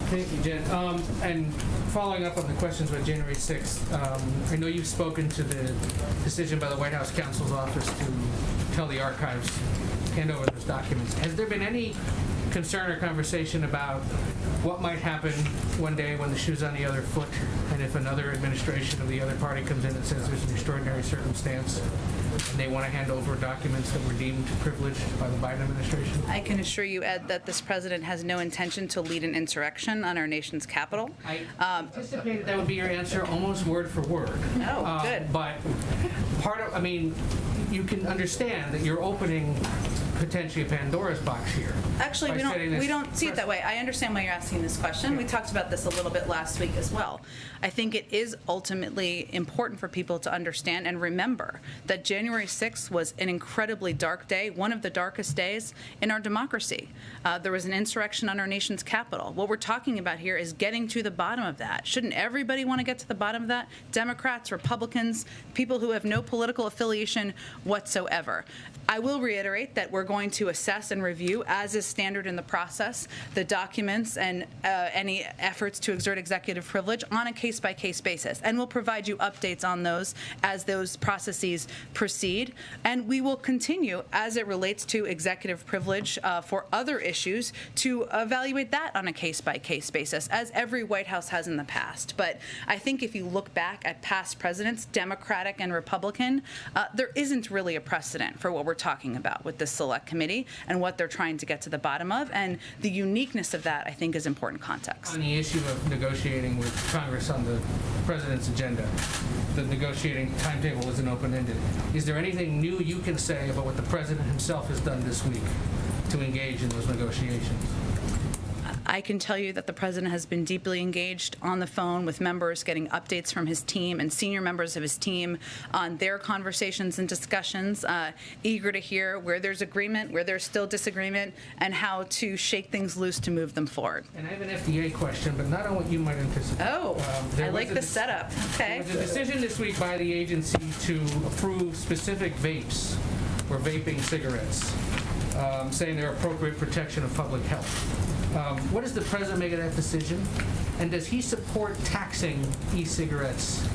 Thank you, Jen. And following up on the questions about January 6th, I know you've spoken to the decision by the White House counsel's office to tell the archives, hand over those documents. Has there been any concern or conversation about what might happen one day when the shoe's on the other foot, and if another administration of the other party comes in and says there's an extraordinary circumstance and they want to hand over documents that were deemed privileged by the Biden administration? I can assure you, Ed, that this president has no intention to lead an insurrection on our nation's capital. I anticipated that would be your answer almost word for word. Oh, good. But you can understand that you're opening potentially a Pandora's box here. Actually, we don't see it that way. I understand why you're asking this question. We talked about this a little bit last week as well. I think it is ultimately important for people to understand and remember that January 6th was an incredibly dark day, one of the darkest days in our democracy. There was an insurrection on our nation's capital. What we're talking about here is getting to the bottom of that. Shouldn't everybody want to get to the bottom of that? Democrats, Republicans, people who have no political affiliation whatsoever. I will reiterate that we're going to assess and review, as is standard in the process, the documents and any efforts to exert executive privilege on a case-by-case basis. And we'll provide you updates on those as those processes proceed. And we will continue, as it relates to executive privilege for other issues, to evaluate that on a case-by-case basis, as every White House has in the past. But I think if you look back at past presidents, Democratic and Republican, there isn't really a precedent for what we're talking about with this select committee and what they're trying to get to the bottom of. And the uniqueness of that, I think, is important context. On the issue of negotiating with Congress on the president's agenda, the negotiating timetable isn't open-ended. Is there anything new you can say about what the president himself has done this week to engage in those negotiations? I can tell you that the president has been deeply engaged on the phone with members, getting updates from his team and senior members of his team on their conversations and discussions, eager to hear where there's agreement, where there's still disagreement, and how to shake things loose to move them forward. And I have an FDA question, but not on what you might anticipate. Oh, I like the setup. Okay. There was a decision this week by the agency to approve specific vapes or vaping cigarettes, saying they're appropriate protection of public health. What does the president make of that decision? And does he support taxing e-cigarettes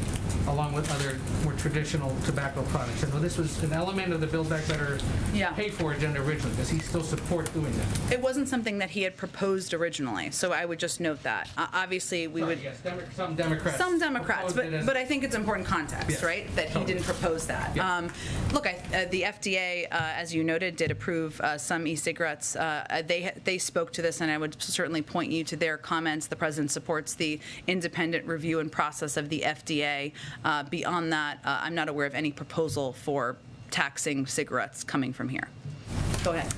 along with other more traditional tobacco products? I know this was an element of the Build Back Better pay for agenda originally. Does he still support doing that? It wasn't something that he had proposed originally, so I would just note that. Obviously, we would... Yes, some Democrats. Some Democrats, but I think it's important context, yes, right, that he didn't propose that. Yeah. Look, the FDA, as you noted, did approve some e-cigarettes. They spoke to this, and I would certainly point you to their comments. The president supports the independent review and process of the FDA. Beyond that, I'm not aware of any proposal for taxing cigarettes coming from here. Go ahead.